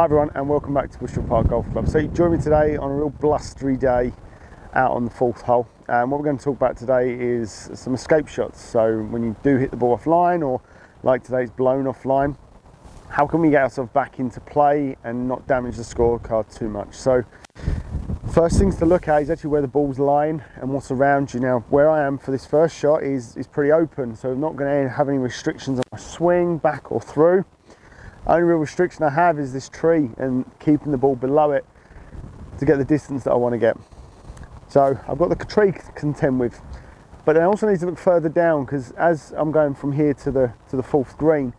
Hi everyone, and welcome back to Bushel Park Golf Club. So you join me today on a real blustery day out on the fourth hole, and what we're going to talk about today is some escape shots. So when you do hit the ball offline, or like today's blown offline, how can we get ourselves back into play and not damage the scorecard too much? So first things to look at is actually where the ball's lying and what's around you. Now where I am for this first shot is pretty open, so I'm not going to have any restrictions on my swing, back or through. Only real restriction I have is this tree and keeping the ball below it to get the distance that I want to get. So I've got the tree to contend with, but I also need to look further down, because as I'm going from here to the fourth green,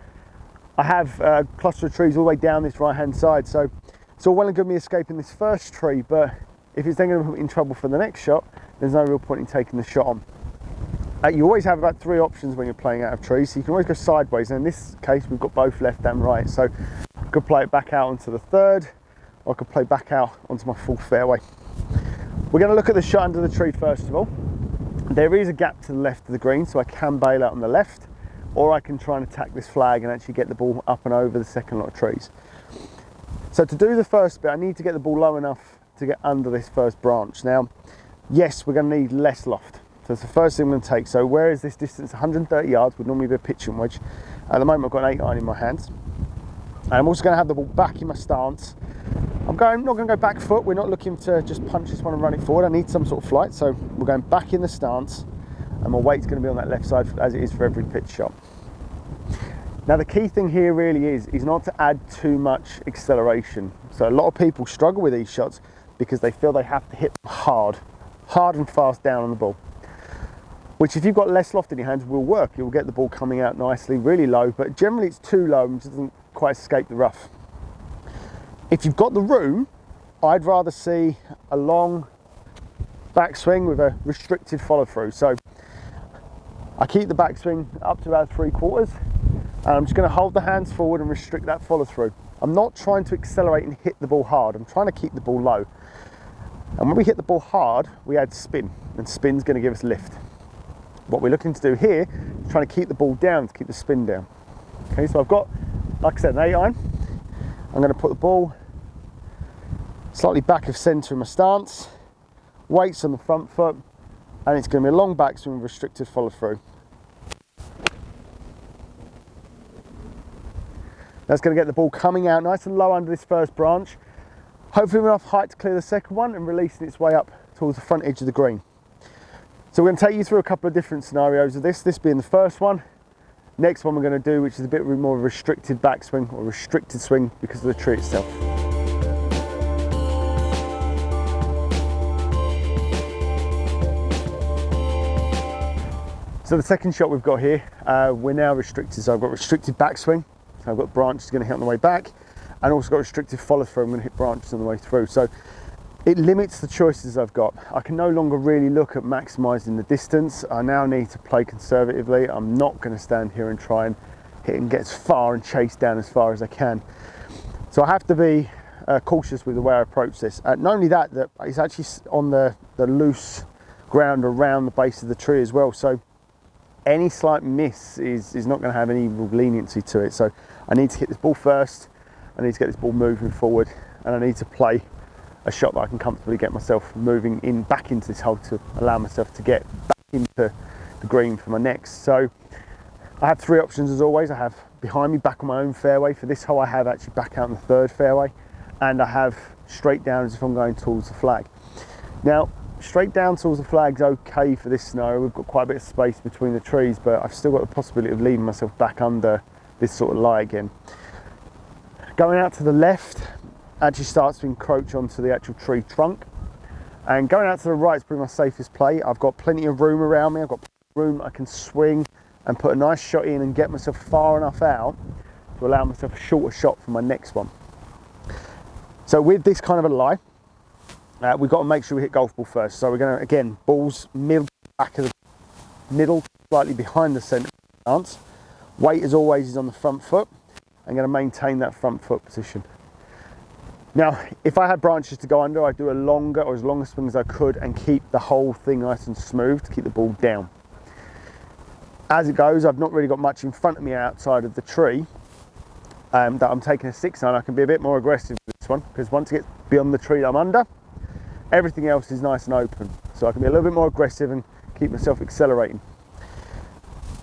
I have a cluster of trees all the way down this right hand side. So it's all well and good me escaping this first tree, but if it's then going to put me in trouble for the next shot, there's no real point in taking the shot on. You always have about three options when you're playing out of trees, so you can always go sideways, and in this case we've got both left and right. So I could play it back out onto the third, or I could play back out onto my full fairway. We're going to look at the shot under the tree first of all. There is a gap to the left of the green, so I can bail out on the left, or I can try and attack this flag and actually get the ball up and over the second lot of trees. So to do the first bit, I need to get the ball low enough to get under this first branch. Now, yes, we're going to need less loft. So that's the first thing I'm going to take. So where is this distance? 130 yards would normally be a pitching wedge. At the moment I've got an 8-iron in my hands. And I'm also going to have the ball back in my stance. I'm not going to go back foot. We're not looking to just punch this one and run it forward. I need some sort of flight. So we're going back in the stance, and my weight's going to be on that left side as it is for every pitch shot. Now the key thing here really is not to add too much acceleration. So a lot of people struggle with these shots because they feel they have to hit them hard and fast down on the ball, which if you've got less loft in your hands will work. You'll get the ball coming out nicely, really low, but generally it's too low and doesn't quite escape the rough. If you've got the room, I'd rather see a long backswing with a restricted follow through. So I keep the backswing up to about 3/4, and I'm just going to hold the hands forward and restrict that follow through. I'm not trying to accelerate and hit the ball hard. I'm trying to keep the ball low. And when we hit the ball hard, we add spin, and spin's going to give us lift. What we're looking to do here is trying to keep the ball down, to keep the spin down. Okay, so I've got, like I said, an 8-iron. I'm going to put the ball slightly back of centre in my stance, weights on the front foot, and it's going to be a long backswing with restricted follow through. That's going to get the ball coming out nice and low under this first branch, hopefully enough height to clear the second one and releasing its way up towards the front edge of the green. So we're going to take you through a couple of different scenarios of this being the first one. Next one we're going to do, which is a bit more of a restricted backswing or restricted swing because of the tree itself. So the second shot we've got here, we're now restricted. So I've got restricted backswing, so I've got branches going to hit on the way back, and also got restricted follow through. I'm going to hit branches on the way through. So it limits the choices I've got. I can no longer really look at maximising the distance. I now need to play conservatively. I'm not going to stand here and try and hit and get as far and chase down as far as I can. So I have to be cautious with the way I approach this. Not only that, it's actually on the loose ground around the base of the tree as well. So any slight miss is not going to have any real leniency to it. So I need to hit this ball first. I need to get this ball moving forward, and I need to play a shot that I can comfortably get myself moving back into this hole to allow myself to get back into the green for my next. So I have three options as always. I have behind me back on my own fairway. For this hole I have actually back out on the third fairway, and I have straight down as if I'm going towards the flag. Now straight down towards the flag's okay for this scenario. We've got quite a bit of space between the trees, but I've still got the possibility of leaving myself back under this sort of lie again. Going out to the left actually starts to encroach onto the actual tree trunk, and going out to the right is probably my safest play. I've got plenty of room around me. I've got room I can swing and put a nice shot in and get myself far enough out to allow myself a shorter shot for my next one. So with this kind of a lie, we've got to make sure we hit golf ball first. So we're going to, again, balls middle, back of the middle, slightly behind the centre stance. Weight as always is on the front foot. I'm going to maintain that front foot position. Now, if I had branches to go under, I'd do a longer or as long a swing as I could and keep the whole thing nice and smooth to keep the ball down. As it goes, I've not really got much in front of me outside of the tree, that I'm taking a 6-iron, I can be a bit more aggressive with this one, because once it gets beyond the tree that I'm under, everything else is nice and open. So I can be a little bit more aggressive and keep myself accelerating.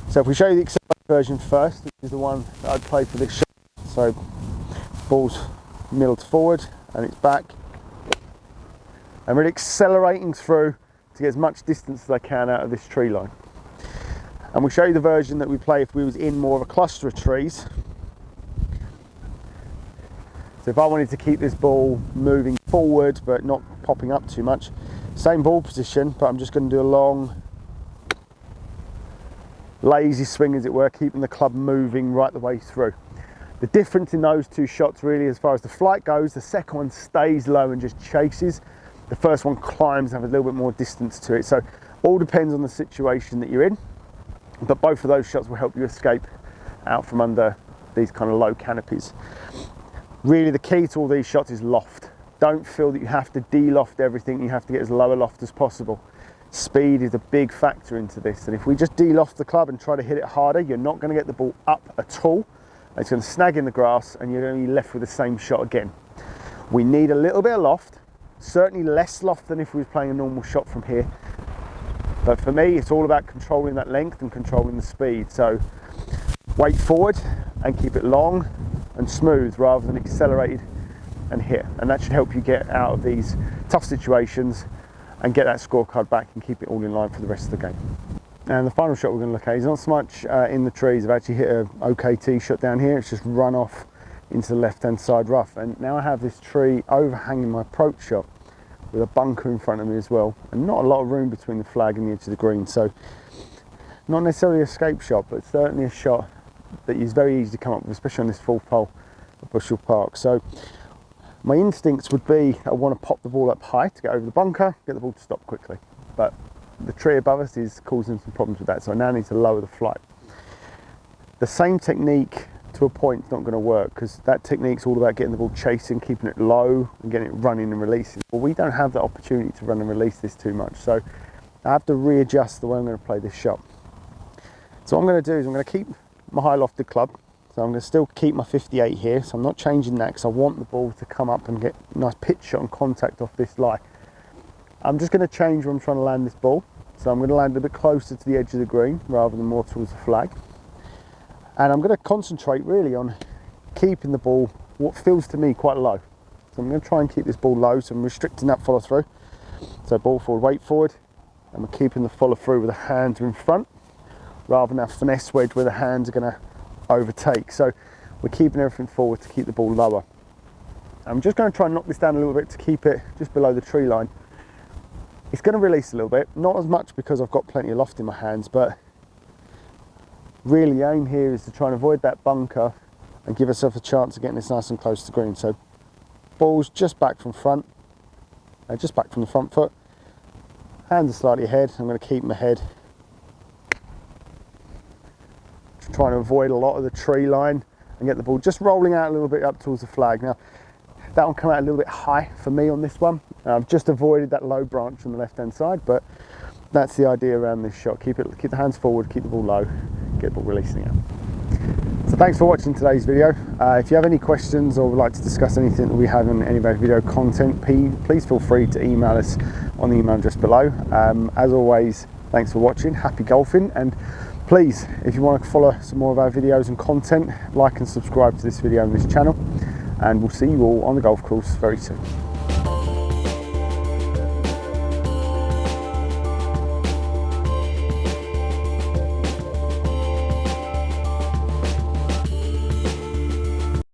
So if we show you the accelerated version first, which is the one that I'd play for this shot. So ball's milled forward and it's back. I'm really accelerating through to get as much distance as I can out of this tree line. And we'll show you the version that we play if we was in more of a cluster of trees. So if I wanted to keep this ball moving forward but not popping up too much, same ball position, but I'm just going to do a long, lazy swing, as it were, keeping the club moving right the way through. The difference in those two shots, really, as far as the flight goes, the second one stays low and just chases. The first one climbs and has a little bit more distance to it. So all depends on the situation that you're in, but both of those shots will help you escape out from under these kind of low canopies. Really, the key to all these shots is loft. Don't feel that you have to de-loft everything. You have to get as low a loft as possible. Speed is a big factor into this, and if we just de-loft the club and try to hit it harder, you're not going to get the ball up at all. It's going to snag in the grass and you're going to be left with the same shot again. We need a little bit of loft, certainly less loft than if we were playing a normal shot from here. But for me, it's all about controlling that length and controlling the speed. So weight forward and keep it long and smooth rather than accelerated and hit. And that should help you get out of these tough situations and get that scorecard back and keep it all in line for the rest of the game. And the final shot we're going to look at is not so much in the trees. I've actually hit an okay tee shot down here. It's just run off into the left-hand side rough. And now I have this tree overhanging my approach shot with a bunker in front of me as well. And not a lot of room between the flag and the edge of the green. So not necessarily an escape shot, but certainly a shot that is very easy to come up with, especially on this fourth hole at Bushel Park. So my instincts would be I want to pop the ball up high to get over the bunker, get the ball to stop quickly. But the tree above us is causing some problems with that, so I now need to lower the flight. The same technique to a point is not going to work, because that technique's all about getting the ball chasing, keeping it low and getting it running and releasing. Well, we don't have that opportunity to run and release this too much, so I have to readjust the way I'm going to play this shot. So what I'm going to do is I'm going to keep my high lofted club, so I'm going to still keep my 58 here, so I'm not changing that because I want the ball to come up and get a nice pitch shot and contact off this lie. I'm just going to change where I'm trying to land this ball. So I'm going to land a bit closer to the edge of the green rather than more towards the flag. And I'm going to concentrate really on keeping the ball, what feels to me, quite low. So I'm going to try and keep this ball low, so I'm restricting that follow through. So ball forward, weight forward, and we're keeping the follow through with the hands in front, rather than that finesse wedge where the hands are going to overtake. So we're keeping everything forward to keep the ball lower. I'm just going to try and knock this down a little bit to keep it just below the tree line. It's going to release a little bit, not as much because I've got plenty of loft in my hands, but really the aim here is to try and avoid that bunker and give yourself a chance of getting this nice and close to green. So ball's just back from front, just back from the front foot, hands are slightly ahead. I'm going to keep my head, trying to avoid a lot of the tree line and get the ball just rolling out a little bit up towards the flag. Now that one came out a little bit high for me on this one. I've just avoided that low branch on the left hand side, but that's the idea around this shot. Keep the hands forward, keep the ball low, get the ball releasing out. So thanks for watching today's video. If you have any questions or would like to discuss anything that we have in any of our video content, please feel free to email us on the email address below. As always, thanks for watching, happy golfing, and please, if you want to follow some more of our videos and content, like and subscribe to this video and this channel, and we'll see you all on the golf course very soon.